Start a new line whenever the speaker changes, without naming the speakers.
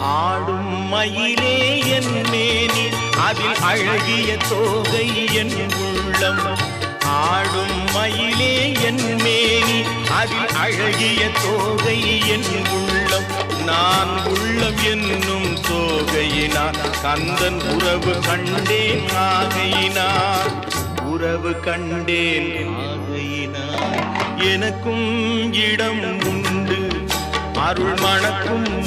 ஆடும் மயிலே என் மேனி அதில் அழகிய தோகை என் உள்ளம். ஆடும் மயிலே என் மேனி அதில் அழகிய தோகை என் உள்ளம். நான் உள்ளம் என்னும் தோகையினார் கந்தன் உறவு கண்டேன் ஆகையினார். உறவு கண்டேன் ஆகையினார். எனக்கும் இடம் உண்டு அருள் மணக்கும்